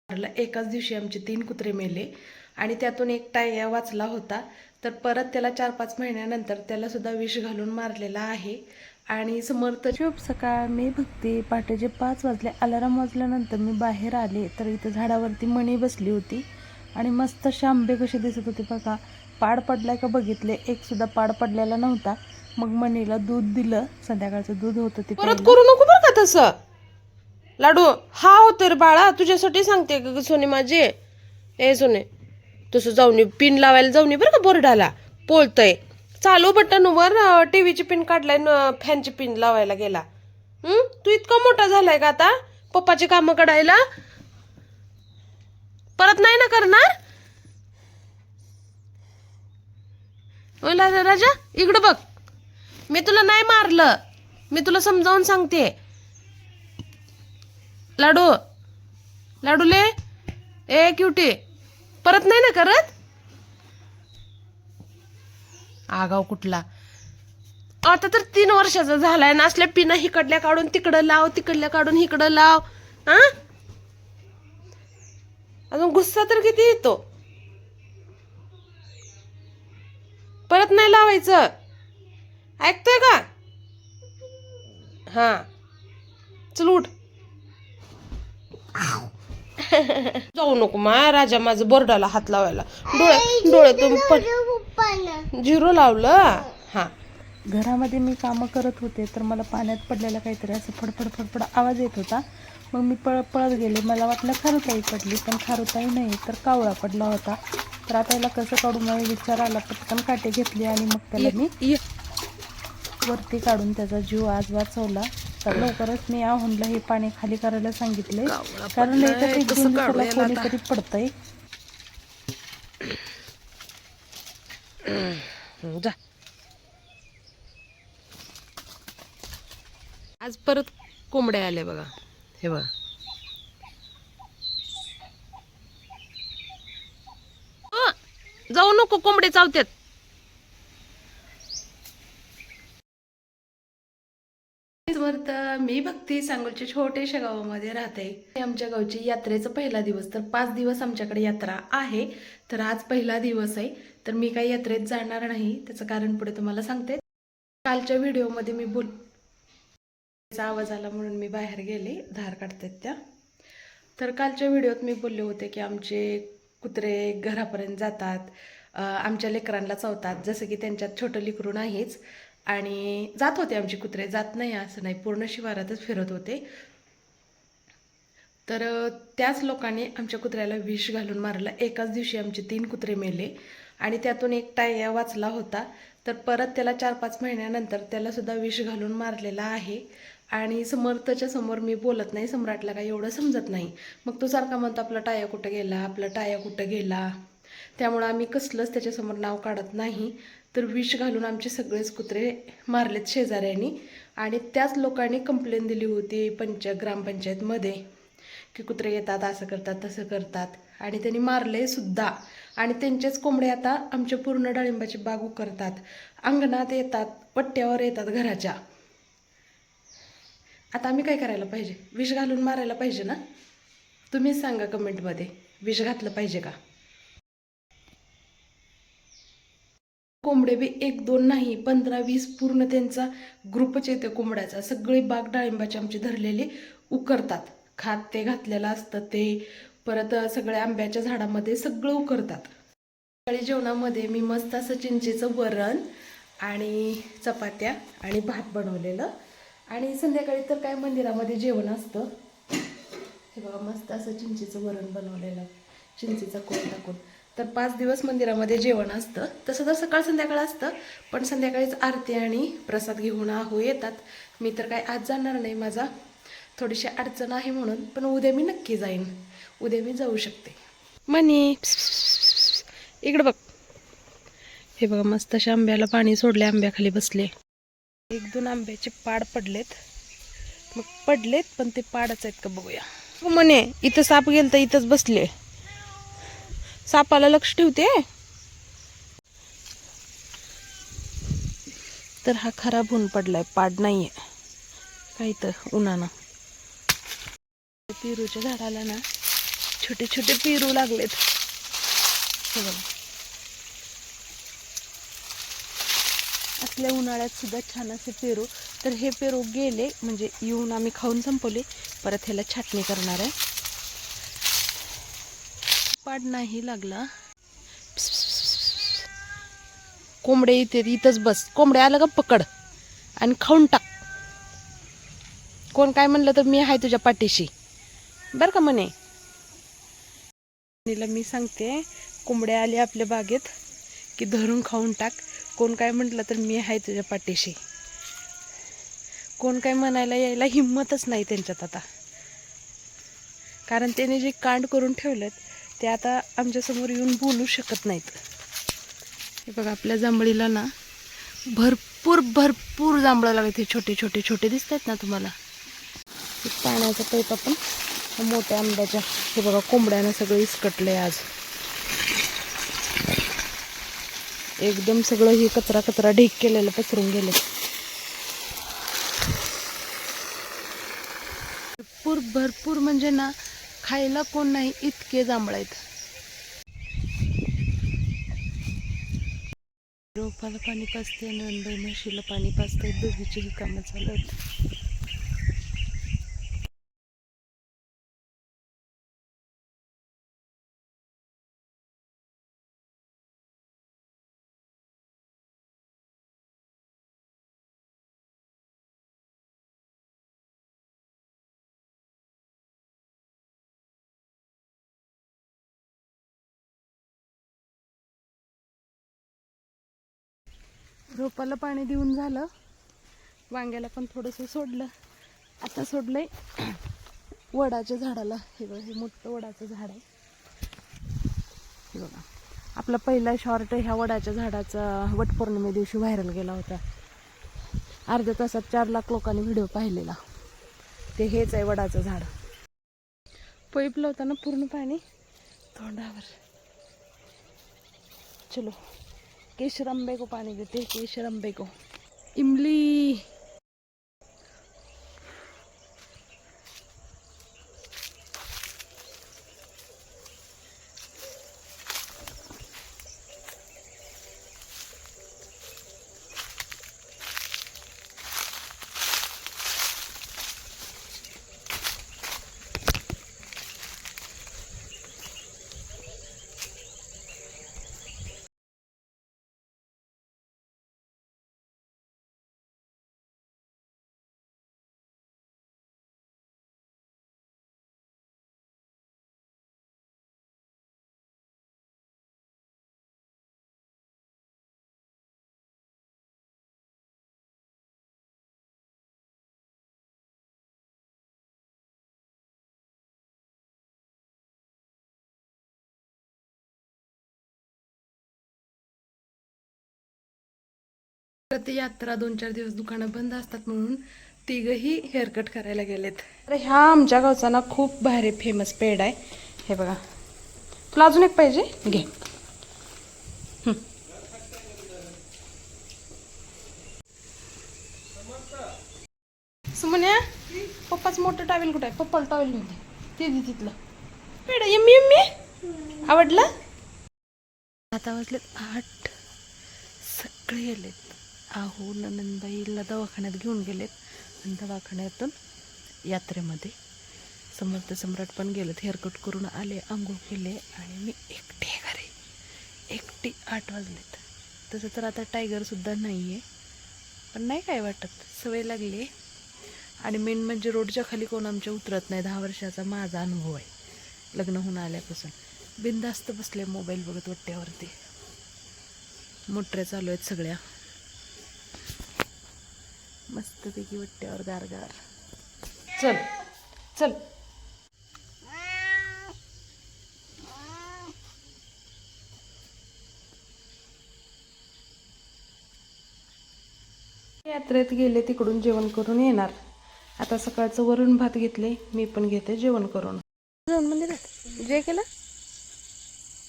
एकाच दिवशी आमचे 3 कुत्रे मेले आणि त्यातून एक टाया वाचला होता. तर परत त्याला 4-5 महिन्यानंतर त्याला सुद्धा विष घालून मारलेला आहे. आणि समर्थ शुभ सकाळ. मी भक्ती. पहाटेचे 5 वाजले. अलार्म वाजल्यानंतर मी बाहेर आले तर इथं झाडावरती मणी बसली होती आणि मस्त असे आंबे कसे दिसत होते बघा. पाड पडलाय का बघितले, एक सुद्धा पाड पडलेला नव्हता. मग मणीला दूध दिलं, संध्याकाळचं दूध होतं ते परत करू नको बरं का तसं. लाडू हा होतं रे बाळा, तुझ्यासाठी सांगते ग सोने माझे. ए सोने, तसं जाऊन पिन लावायला जाऊन बरं का बोर्डाला पोळतय. चालू बटनवर टीव्हीची पिन काढलाय, फॅनची पिन लावायला गेला. तू इतका मोठा झालाय का आता पप्पाची कामं काढायला? परत नाही ना करणार? राजा इकडं बघ, मी तुला नाही मारलं, मी तुला समजावून सांगते. लाडू लाडूले ए क्युटी, परत नाही ना करत? आगाव कुठला. आता तर 3 वर्षाचा झालाय ना. असल्या पिना हिकडल्या काढून तिकडं लाव, तिकडल्या काढून इकडं लाव. हा, अजून गुस्सा तर किती येतो. परत नाही लावायचं, ऐकतोय का? हा चल उठ. जाऊ नको मा राजा, माझं बोर्डाला हात लावायला. डोळ्यातून पण झिरो लावलं. हा, घरामध्ये मी कामं करत होते तर मला पाण्यात पडलेला काहीतरी असं फडफड फडफड आवाज येत होता. मग मी पळत गेले. मला वाटलं खारुताई पडली, पण खारुताई नाही तर कावळा पडला होता. तर आता याला कसं काढू मला विचार आला. पटकन काटे घेतली आणि मग त्याला मी वरती काढून त्याचा जीव आज वाचवला. तर लवकरच मी आहोनला हे पाणी खाली करायला सांगितले, कारण एक दिवसाला कोणीतरी पडतंय. जा. आज परत कोंबड्या आल्या बघा. हे बघा, जाऊ नको, कोंबडे चावतात. मी भक्ती सांगोलच्या छोट्याशा गावामध्ये राहते. आमच्या गावची यात्रेचा पहिला दिवस. तर 5 दिवस आमच्याकडे यात्रा आहे. तर आज पहिला दिवस आहे. तर मी काही यात्रेत जाणार नाही, त्याचं कारण पुढे तुम्हाला सांगते. कालच्या व्हिडिओमध्ये मी आवाज आला म्हणून मी बाहेर गेले, धार काढतात त्या. तर कालच्या व्हिडिओत मी बोलले होते की आमचे कुत्रे घरापर्यंत जातात, आमच्या लेकरांना चावतात. जसं की त्यांच्यात छोटं लेकरू नाहीच आणि जात होते आमचे कुत्रे, जात नाही असं नाही, पूर्ण शिवारातच फिरत होते. तर त्याच लोकांनी आमच्या कुत्र्याला विष घालून मारलं. एकाच दिवशी आमचे 3 कुत्रे मेले आणि त्यातून एक टाया वाचला होता. तर परत त्याला 4-5 महिन्यानंतर त्याला सुद्धा विष घालून मारलेला आहे. आणि समर्थच्या समोर मी बोलत नाही, सम्राटला काही एवढं समजत नाही. मग तो सारखा म्हणतो आपला टाया कुठं गेला, आपला टाया कुठं गेला. त्यामुळं आम्ही कसलंच त्याच्यासमोर नाव काढत नाही. तर विष घालून आमचे सगळेच कुत्रे मारलेत शेजाऱ्यांनी. आणि त्याच लोकांनी कंप्लेंट दिली होती ग्रामपंचायतमध्ये की कुत्रे येतात, असं करतात, तसं करतात. आणि त्यांनी मारले सुद्धा. आणि त्यांचेच कोंबडे आता आमच्या पूर्ण डाळिंबाची बाग उकरतात, अंगणात येतात, पट्ट्यावर येतात घराच्या. आता आम्ही काय करायला पाहिजे? विष घालून मारायला पाहिजे ना? तुम्हीच सांगा कमेंटमध्ये, विष घातलं पाहिजे का? कोंबडे बी 1-2 नाही, 15-20 पूर्ण त्यांचा ग्रुपच येतो कोंबड्याचा. सगळी बाग डाळिंबाची आमची धरलेली उकरतात. खात ते घातलेलं असतं ते, परत सगळ्या आंब्याच्या झाडामध्ये सगळं उकरतात. सकाळी जेवणामध्ये मी मस्त असं चिंचेचं वरण आणि चपात्या आणि भात बनवलेलं. आणि संध्याकाळी तर काय मंदिरामध्ये जेवण असतं. हे बघा, मस्त असं चिंचेचं वरण बनवलेलं, चिंचेचा कोळ टाकून. तर 5 दिवस मंदिरामध्ये जेवण असतं. तसं तर सकाळ संध्याकाळ असतं, पण संध्याकाळीच आरती आणि प्रसाद घेऊन आहो येतात. मी तर काय आज जाणार नाही, माझा थोडीशी अडचण आहे म्हणून. पण उद्या मी नक्की जाईन, उद्या मी जाऊ शकते. मनी इकडं बघ. हे बघा, मस्त अशा आंब्याला पाणी सोडले, आंब्याखाली बसले. 1-2 आंब्याचे पाड पडलेत. मग पडलेत, पण ते पाडच आहेत का बघूया. म्हणे इथं साप गेल तर इथंच बसले. सापाला लक्ष ठेवते. तर हा खराब होऊन पडलाय, पाड नाहीये काही तर उन्हानं. पेरूच्या झाडाला ना छोटे छोटे पेरू लागलेत. हे बघा, असल्या उन्हाळ्यात सुद्धा छान असे पेरू. तर हे पेरू गेले म्हणजे येऊन आम्ही खाऊन संपवले. परत ह्याला छाटणी करणार आहे. पाड नाही लागला. कोंबडे इथे इथंच बस. कोंबडे आलं का पकड आणि खाऊन टाक. कोण काय म्हणलं तर मी आहे तुझ्या पाठीशी बरं का म्हणे. मी सांगते, कोंबडे आले आपल्या बागेत की धरून खाऊन टाक. कोण काय म्हटलं तर मी आहे तुझ्या पाठीशी. कोण काय म्हणायला यायला हिंमतच नाही त्यांच्यात आता. कारण त्याने जे कांड करून ठेवलेत ते आता आमच्यासमोर येऊन बोलू शकत नाहीत. हे बघा, आपल्या जांभळीला ना भरपूर भरपूर जांभळं लागत. हे छोटे छोटे छोटे दिसत आहेत ना तुम्हाला. पाण्याचा पाईप आपण मोठ्या आंब्याच्या. हे बघा, कोंबड्यानं सगळं इसकटलंय आज. एकदम सगळं हे कचरा कचरा ढीक केलेलं पसरून गेले. भरपूर भरपूर म्हणजे ना खायला कोण नाही इतके जांभळ आहेत. रोपाला पाणी पाजते, नंदबाई म्हशीला पाणी पाजते. दोघीचीही कामं चालू आहेत. रोपाला पाणी देऊन झालं. वांग्याला पण थोडंसं सोडलं. आता सोडलंय वडाच्या झाडाला. हे बघा, हे मोठं वडाचं झाड आहे. हे बघा, आपला पहिला शॉर्ट ह्या वडाच्या झाडाचा वटपौर्णिमे दिवशी व्हायरल गेला होता. अर्ध्या तासात 4 लाख लोकांनी व्हिडिओ पाहिलेला. ते हेच आहे वडाचं झाड. पाईप लावताना पूर्ण पाणी तोंडावर. चलो, केशर आंबे को पानी देते. केशर आंबे को. इमली. प्रति यात्रा 2-4 दिवस दुकानं बंद असतात म्हणून तिघही हेअरकट करायला गेलेत. तर ह्या आमच्या गावचा ना खूप भारी फेमस पेड आहे. हे बघा, तुला अजून एक पाहिजे घे. सुमन्या, पप्पाच मोठं टावेल कुठं आहे? पप्पाला टावेल नव्हते ते दे तिथलं. Paid yummy yummy. आवडलं? आता वाजले 8. सगळे गेलेत. आहो, नंदबाईला दवाखान्यात घेऊन गेलेत आणि दवाखान्यातून यात्रेमध्ये समर्थ सम्राट पण गेलेत. हेअरकट करून आले, आंघोळ केले आणि मी एकटी घरी. एकटी 8 वाजलेत. तसं तर आता टायगरसुद्धा नाही आहे, पण नाही काय वाटत, सवय लागली. आणि मेन म्हणजे रोडच्या खाली कोण आमच्या उतरत नाही. 10 वर्षाचा माझा अनुभव आहे लग्न होऊन आल्यापासून. बिनधास्त बसले मोबाईल बघत वट्ट्यावरती. मोटऱ्या चालू आहेत सगळ्या. मस्तपैकी वट्ट्यावर गारगार. चल चल. यात्रेत गेले, तिकडून जेवण करून येणार. आता सकाळचं वरण भात घेतले, मी पण घेते जेवण करून. जाऊन मंदिरात जे केलं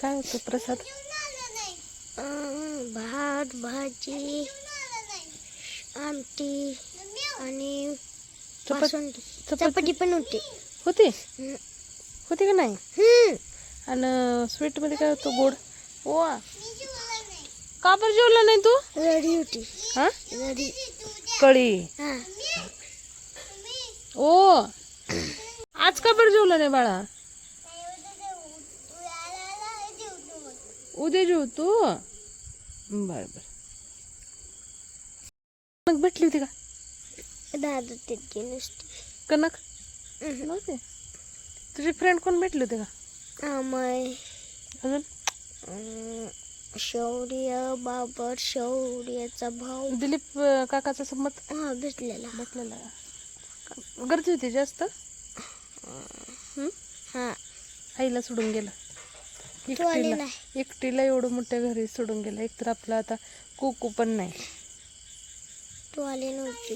काय होतं प्रसाद? भात, भाजी, आमटी आणि चपाती पण होती. होते होती का नाही? आणि स्वीट मध्ये काय होतं गोड? ओ का बरं जेवला नाही तू? रडी होती. हा रडी. कळी. हा. ओ आज का बरं जेवला नाही बाळा? उद्या जेव तू. बर बर. मग भेटली होती का दादा तिची नुसती. कनक? नव्हते. तुझे फ्रेंड कोण भेटले होते का अमय, अजून? शौर्य, बाबर, शौर्याचा भाऊ. दिलीप काकाचा संमत हा भेटलेला. भेटलेला. गर्दी होती जास्त. हा. आईला सोडून गेला तू आली एकटीला. नाही. एकटीला एवढं मोठ्या घरी सोडून गेला. एकतर आपला आता कुकू पण नाही. तू आली नव्हती.